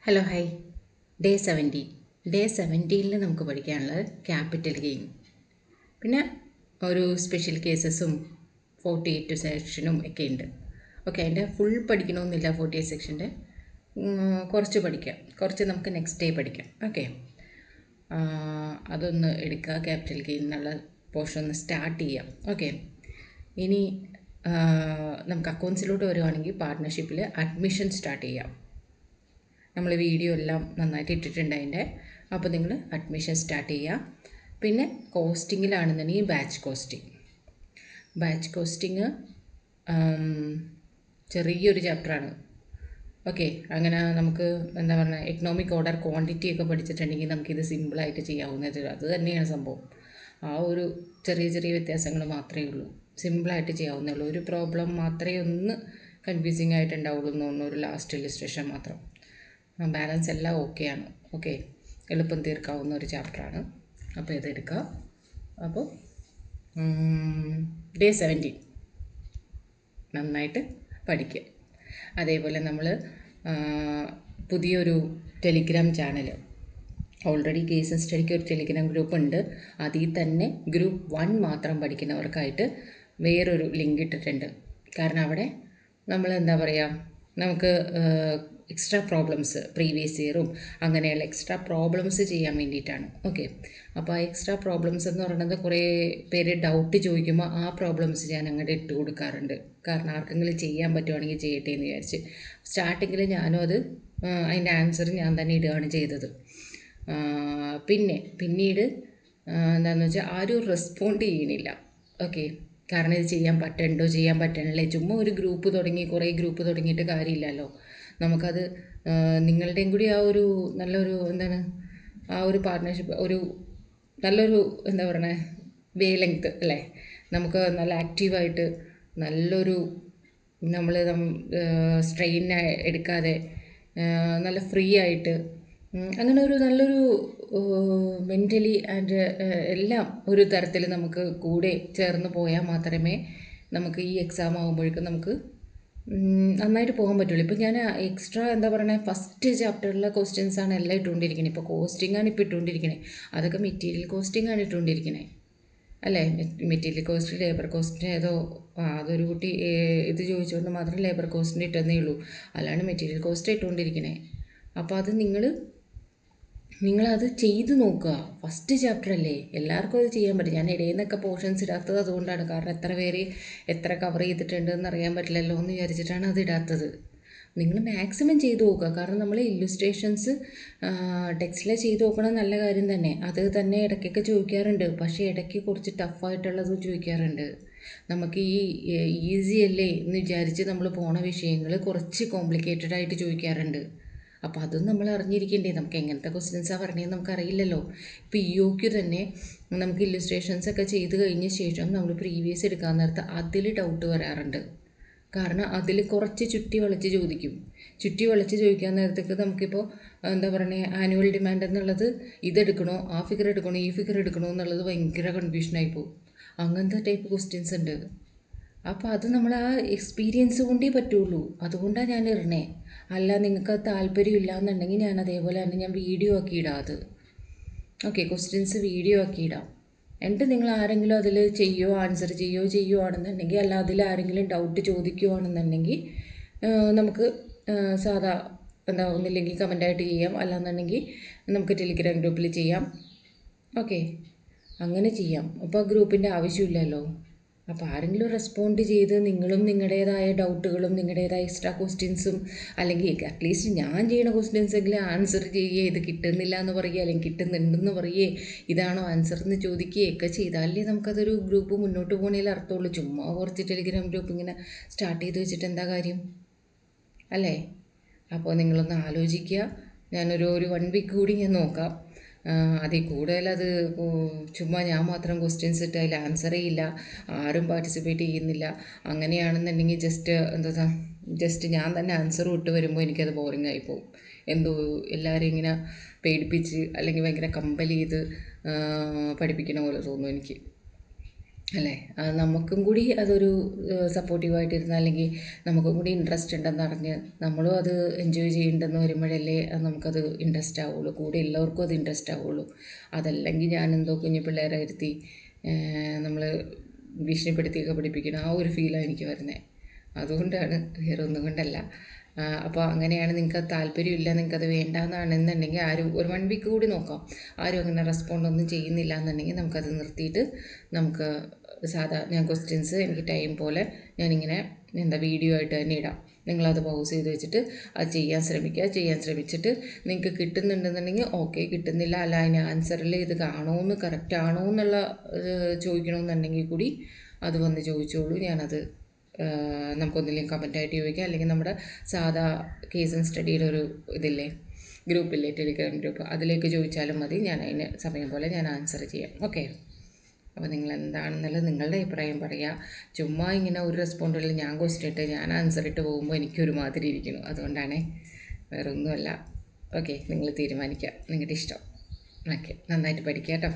Hello hi. Day 17 നമുക്ക് പഠിക്കാനുള്ളത് capital gain, പിന്നെ ഒരു സ്പെഷ്യൽ കേസസും 48 സെക്ഷനും ഒക്കെ ഉണ്ട്. ഓക്കെ, അതിൻ്റെ ഫുൾ പഠിക്കണമെന്നില്ല. 48 സെക്ഷൻ്റെ കുറച്ച് പഠിക്കാം, കുറച്ച് നമുക്ക് നെക്സ്റ്റ് ഡേ പഠിക്കാം. ഓക്കെ, അതൊന്ന് എടുക്കുക. ക്യാപിറ്റൽ ഗെയിൻ എന്നുള്ള പോർഷൻ ഒന്ന് സ്റ്റാർട്ട് ചെയ്യാം. ഓക്കെ, ഇനി നമുക്ക് അക്കൗണ്ട്സിലോട്ട് വരുവാണെങ്കിൽ പാർട്ട്ണർഷിപ്പിൽ അഡ്മിഷൻ സ്റ്റാർട്ട് ചെയ്യാം. നമ്മൾ വീഡിയോ എല്ലാം നന്നായിട്ട് ഇട്ടിട്ടുണ്ട് അതിൻ്റെ. അപ്പോൾ നിങ്ങൾ അഡ്മിഷൻ സ്റ്റാർട്ട് ചെയ്യുക. പിന്നെ കോസ്റ്റിങ്ങിലാണെന്നുണ്ടെങ്കിൽ ബാച്ച് കോസ്റ്റിങ് ചെറിയൊരു ചാപ്റ്ററാണ്. ഓക്കെ, അങ്ങനെ നമുക്ക് എന്താ പറയുക, എക്കണോമിക് ഓർഡർ ക്വാണ്ടിറ്റി ഒക്കെ പഠിച്ചിട്ടുണ്ടെങ്കിൽ നമുക്കിത് സിമ്പിളായിട്ട് ചെയ്യാവുന്നത്. അത് തന്നെയാണ് സംഭവം. ആ ഒരു ചെറിയ ചെറിയ വ്യത്യാസങ്ങൾ മാത്രമേ ഉള്ളൂ. സിമ്പിളായിട്ട് ചെയ്യാവുന്നേ ഉള്ളൂ. ഒരു പ്രോബ്ലം മാത്രമേ ഒന്ന് കൺഫ്യൂസിങ് ആയിട്ടുണ്ടാവുള്ളൂ എന്ന് തോന്നുന്നു, ഒരു ലാസ്റ്റ് ഇല്ലുസ്ട്രേഷൻ മാത്രം. ബാലൻസ് എല്ലാം ഓക്കെയാണ്. ഓക്കെ, എളുപ്പം തീർക്കാവുന്ന ഒരു ചാപ്റ്ററാണ്. അപ്പോൾ ഇതെടുക്കുക. അപ്പോൾ ഡേ 17 നന്നായിട്ട് പഠിക്കുക. അതേപോലെ നമ്മൾ പുതിയൊരു ടെലിഗ്രാം ചാനൽ, ഓൾറെഡി കേസ് സ്റ്റഡിക്ക് ഒരു ടെലിഗ്രാം ഗ്രൂപ്പ് ഉണ്ട്. അതിൽ തന്നെ ഗ്രൂപ്പ് 1 മാത്രം പഠിക്കുന്നവർക്കായിട്ട് വേറൊരു ലിങ്ക് ഇട്ടിട്ടുണ്ട്. കാരണം അവിടെ നമ്മൾ എന്താ പറയുക, നമുക്ക് എക്സ്ട്രാ പ്രോബ്ലംസ്, പ്രീവിയസ് ഇയറും അങ്ങനെയുള്ള എക്സ്ട്രാ പ്രോബ്ലംസ് ചെയ്യാൻ വേണ്ടിയിട്ടാണ്. ഓക്കെ, അപ്പോൾ ആ എക്സ്ട്രാ പ്രോബ്ലംസ് എന്ന് പറയുന്നത് കുറേ പേര് ഡൗട്ട് ചോദിക്കുമ്പോൾ ആ പ്രോബ്ലംസ് ഞാൻ അങ്ങോട്ട് ഇട്ട് കൊടുക്കാറുണ്ട്. കാരണം ആർക്കെങ്കിലും ചെയ്യാൻ പറ്റുവാണെങ്കിൽ ചെയ്യട്ടെ എന്ന് വിചാരിച്ച്. സ്റ്റാർട്ടിങ്ങിൽ ഞാനും അത് അതിൻ്റെ ആൻസർ ഞാൻ തന്നെ ഇടുകയാണ് ചെയ്തത്. പിന്നീട് എന്താണെന്ന് വെച്ചാൽ ആരും റെസ്പോണ്ട് ചെയ്യണില്ല. ഓക്കെ, കാരണം ഇത് ചെയ്യാൻ പറ്റണില്ലേ. ചുമ്മാ ഒരു ഗ്രൂപ്പ് തുടങ്ങി, കുറേ ഗ്രൂപ്പ് തുടങ്ങിയിട്ട് കാര്യമില്ലല്ലോ. നമുക്കത് നിങ്ങളുടെയും കൂടി ആ ഒരു നല്ലൊരു എന്താണ്, ആ ഒരു പാർട്ട്ണർഷിപ്പ്, ഒരു നല്ലൊരു എന്താ പറയണേ, ലെങ്ത് അല്ലേ. നമുക്ക് നല്ല ആക്റ്റീവായിട്ട് നല്ലൊരു നമ്മൾ സ്ട്രെയിൻ എടുക്കാതെ നല്ല ഫ്രീ ആയിട്ട് അങ്ങനെ ഒരു നല്ലൊരു മെൻ്റലി ആൻഡ് എല്ലാം ഒരു തരത്തിൽ നമുക്ക് കൂടെ ചേർന്ന് പോയാൽ മാത്രമേ നമുക്ക് ഈ എക്സാം ആകുമ്പോഴേക്കും നമുക്ക് നന്നായിട്ട് പോകാൻ പറ്റുള്ളൂ. ഇപ്പോൾ ഞാൻ എക്സ്ട്രാ എന്താ പറയുക, ഫസ്റ്റ് ചാപ്റ്ററിലെ ക്വസ്റ്റ്യൻസാണ് എല്ലാം ഇട്ടുകൊണ്ടിരിക്കുന്നത്. ഇപ്പോൾ കോസ്റ്റിംഗാണ് ഇപ്പോൾ ഇട്ടുകൊണ്ടിരിക്കുന്നത്. അതൊക്കെ മെറ്റീരിയൽ കോസ്റ്റിംഗാണ് ഇട്ടുകൊണ്ടിരിക്കുന്നത് അല്ലേ. മെറ്റീരിയൽ കോസ്റ്റ്, ലേബർ കോസ്റ്റിന് ഏതോ അതൊരു കുട്ടി ഇത് ചോദിച്ചുകൊണ്ട് മാത്രം ലേബർ കോസ്റ്റിന് ഇട്ടെന്നേ ഉള്ളൂ. അല്ലാണ്ട് മെറ്റീരിയൽ കോസ്റ്റ് ഇട്ടുകൊണ്ടിരിക്കുന്നത്. അപ്പോൾ അത് നിങ്ങളത് ചെയ്ത് നോക്കുക. ഫസ്റ്റ് ചാപ്റ്റർ അല്ലേ, എല്ലാവർക്കും അത് ചെയ്യാൻ പറ്റും. ഞാൻ ഇടയിൽ നിന്നൊക്കെ പോർഷൻസ് ഇടാത്തത് അതുകൊണ്ടാണ്. കാരണം എത്ര പേര് എത്ര കവർ ചെയ്തിട്ടുണ്ടെന്ന് അറിയാൻ പറ്റില്ലല്ലോ എന്ന് വിചാരിച്ചിട്ടാണ് അത് ഇടാത്തത്. നിങ്ങൾ മാക്സിമം ചെയ്ത് നോക്കുക. കാരണം നമ്മൾ ഇല്ലുസ്ട്രേഷൻസ് ടെക്സ്റ്റിലെ ചെയ്ത് നോക്കണം, നല്ല കാര്യം തന്നെ. അത് തന്നെ ഇടയ്ക്കൊക്കെ ചോദിക്കാറുണ്ട്. പക്ഷേ ഇടയ്ക്ക് കുറച്ച് ടഫായിട്ടുള്ളത് ചോദിക്കാറുണ്ട്. നമുക്ക് ഈ ഈസി അല്ലേ എന്ന് വിചാരിച്ച് നമ്മൾ പോണ വിഷയങ്ങൾ കുറച്ച് കോംപ്ലിക്കേറ്റഡ് ആയിട്ട് ചോദിക്കാറുണ്ട്. അപ്പോൾ അതും നമ്മൾ അറിഞ്ഞിരിക്കേണ്ടേ. നമുക്ക് എങ്ങനത്തെ ക്വസ്റ്റ്യൻസാണ് പറഞ്ഞതെന്ന് നമുക്കറിയില്ലല്ലോ. ഇപ്പോൾ ഇഒക്ക് തന്നെ നമുക്ക് ഇല്ലുസ്ട്രേഷൻസ് ഒക്കെ ചെയ്ത് കഴിഞ്ഞ ശേഷം നമ്മൾ പ്രീവിയസ് എടുക്കാൻ നേരത്ത് അതിൽ ഡൗട്ട് വരാറുണ്ട്. കാരണം അതിൽ കുറച്ച് ചുറ്റി വളച്ച് ചോദിക്കാൻ നേരത്തേക്ക് നമുക്കിപ്പോൾ എന്താ പറയുക, ആനുവൽ ഡിമാൻഡ് എന്നുള്ളത് ഇതെടുക്കണോ, ആ ഫിഗർ എടുക്കണോ, ഈ ഫിഗർ എടുക്കണോ എന്നുള്ളത് ഭയങ്കര കൺഫ്യൂഷനായി പോകും. അങ്ങനത്തെ ടൈപ്പ് ക്വസ്റ്റ്യൻസ് ഉണ്ട്. അപ്പോൾ അത് നമ്മൾ ആ എക്സ്പീരിയൻസ് കൊണ്ടേ പറ്റുള്ളൂ. അതുകൊണ്ടാണ് ഞാൻ ഇടണേ. അല്ല നിങ്ങൾക്ക് അത് താല്പര്യമില്ല എന്നുണ്ടെങ്കിൽ ഞാൻ അതേപോലെ തന്നെ ഞാൻ വീഡിയോ ആക്കി ഇടാം അത്. ഓക്കെ, ക്വസ്റ്റ്യൻസ് വീഡിയോ ആക്കി ഇടാം. എന്നിട്ട് നിങ്ങൾ ആരെങ്കിലും അതിൽ ആൻസർ ചെയ്യുകയാണെന്നുണ്ടെങ്കിൽ, അല്ല അതിൽ ആരെങ്കിലും ഡൗട്ട് ചോദിക്കുകയാണെന്നുണ്ടെങ്കിൽ നമുക്ക് സാധാ എന്താ ഒന്നില്ലെങ്കിൽ കമൻ്റായിട്ട് ചെയ്യാം, അല്ലാന്നുണ്ടെങ്കിൽ നമുക്ക് ടെലിഗ്രാം ഗ്രൂപ്പിൽ ചെയ്യാം. ഓക്കെ, അങ്ങനെ ചെയ്യാം. അപ്പോൾ ഗ്രൂപ്പിൻ്റെ ആവശ്യമില്ലല്ലോ. അപ്പോൾ ആരെങ്കിലും റെസ്പോണ്ട് ചെയ്ത് നിങ്ങളും നിങ്ങളുടേതായ ഡൗട്ടുകളും നിങ്ങളുടേതായ എക്സ്ട്രാ ക്വസ്റ്റ്യൻസും, അല്ലെങ്കിൽ അറ്റ്ലീസ്റ്റ് ഞാൻ ചെയ്യുന്ന ക്വസ്റ്റ്യൻസെങ്കിലും ആൻസർ ചെയ്യുക. ഇത് കിട്ടുന്നില്ല എന്ന് പറയുക, അല്ലെങ്കിൽ കിട്ടുന്നുണ്ടെന്ന് പറയുക, ഇതാണോ ആൻസർ എന്ന് ചോദിക്കുകയൊക്കെ ചെയ്താലേ നമുക്കതൊരു ഗ്രൂപ്പ് മുന്നോട്ട് പോകുന്നതിൽ അർത്ഥമുള്ളൂ. ചുമ്മാ കുറച്ച് ടെലിഗ്രാം ഗ്രൂപ്പ് ഇങ്ങനെ സ്റ്റാർട്ട് ചെയ്ത് വെച്ചിട്ട് എന്താ കാര്യം അല്ലേ. അപ്പോൾ നിങ്ങളൊന്ന് ആലോചിക്കുക. ഞാനൊരു 1 വീക്ക് കൂടി ഞാൻ നോക്കാം. അതിൽ കൂടുതലത് ചുമ്മാ ഞാൻ മാത്രം ക്വസ്റ്റ്യൻസ് ഇട്ട് അതിൽ ആൻസറേ ഇല്ല, ആരും പാർട്ടിസിപ്പേറ്റ് ചെയ്യുന്നില്ല, അങ്ങനെയാണെന്നുണ്ടെങ്കിൽ ജസ്റ്റ് ഞാൻ തന്നെ ആൻസർ ഇട്ട് വരുമ്പോൾ എനിക്കത് ബോറിംഗ് ആയി പോകും. എന്തോ എല്ലാവരും ഇങ്ങനെ പേടിപ്പിച്ച് അല്ലെങ്കിൽ ഭയങ്കര കമ്പൽ ചെയ്ത് പഠിപ്പിക്കണ പോലെ തോന്നും എനിക്ക്. അല്ലേ? നമുക്കും കൂടി അതൊരു സപ്പോർട്ടീവായിട്ടിരുന്ന് അല്ലെങ്കിൽ നമുക്കും കൂടി ഇൻട്രസ്റ്റ് ഉണ്ടെന്നറിഞ്ഞ് നമ്മളും അത് എൻജോയ് ചെയ്യുന്നുണ്ടെന്ന് വരുമ്പോഴല്ലേ അത് നമുക്കത് ഇൻട്രസ്റ്റ് ആവുള്ളൂ, കൂടെ എല്ലാവർക്കും അത് ഇൻട്രസ്റ്റ് ആവുള്ളൂ. അതല്ലെങ്കിൽ ഞാനെന്തോ കുഞ്ഞു പിള്ളേരെ ഇരുത്തി നമ്മൾ ഭീഷണിപ്പെടുത്തിയൊക്കെ പഠിപ്പിക്കണം, ആ ഒരു ഫീലാണ് എനിക്ക് വരുന്നത്. അതുകൊണ്ടാണ്, വേറെ ഒന്നും കൊണ്ടല്ല. അപ്പോൾ അങ്ങനെയാണ് നിങ്ങൾക്ക് താല്പര്യമില്ല, നിങ്ങൾക്കത് വേണ്ടാന്നാണെന്നുണ്ടെങ്കിൽ ആരും ഒരു 1 വീക്ക് കൂടി നോക്കാം. ആരും അങ്ങനെ റെസ്പോണ്ട് ഒന്നും ചെയ്യുന്നില്ല എന്നുണ്ടെങ്കിൽ നമുക്കത് നിർത്തിയിട്ട് നമുക്ക് ഞാൻ ക്വസ്റ്റ്യൻസ് എനിക്ക് ടൈം പോലെ ഞാനിങ്ങനെ വീഡിയോ ആയിട്ട് തന്നെ ഇടാം. നിങ്ങളത് പൗസ് ചെയ്ത് വെച്ചിട്ട് അത് ചെയ്യാൻ ശ്രമിച്ചിട്ട് നിങ്ങൾക്ക് കിട്ടുന്നുണ്ടെന്നുണ്ടെങ്കിൽ ഓക്കെ, കിട്ടുന്നില്ല അല്ല അതിന് ആൻസറിൽ ഇത് കാണുമെന്ന് കറക്റ്റ് ആണോ എന്നുള്ള ചോദിക്കണമെന്നുണ്ടെങ്കിൽ കൂടി അത് വന്ന് ചോദിച്ചോളൂ. ഞാനത് നമുക്കൊന്നില്ലെങ്കിൽ കമൻറ്റായിട്ട് ചോദിക്കാം, അല്ലെങ്കിൽ നമ്മുടെ സാധാ കേസ് ആൻഡ് സ്റ്റഡിയുടെ ഒരു ഇതില്ലേ, ഗ്രൂപ്പില്ലേ, ടെലിഗ്രാം ഗ്രൂപ്പ്, അതിലേക്ക് ചോദിച്ചാലും മതി. ഞാൻ അതിന് സമയം പോലെ ഞാൻ ആൻസർ ചെയ്യാം. ഓക്കെ? അപ്പോൾ നിങ്ങൾ എന്താണെന്നുള്ളത് നിങ്ങളുടെ അഭിപ്രായം പറയുക. ചുമ്മാ ഇങ്ങനെ ഒരു റെസ്പോണ്ടിൽ ഞാൻ ക്വസ്റ്റ്യൻ ഇട്ട് ഞാൻ ആൻസർ ഇട്ട് പോകുമ്പോൾ എനിക്കൊരു മാതിരി ഇരിക്കുന്നു. അതുകൊണ്ടാണേ, വേറെ ഒന്നുമല്ല. ഓക്കെ, നിങ്ങൾ തീരുമാനിക്കുക, നിങ്ങളുടെ ഇഷ്ടം. ഓക്കെ, നന്നായിട്ട് പഠിക്കുക കേട്ടോ.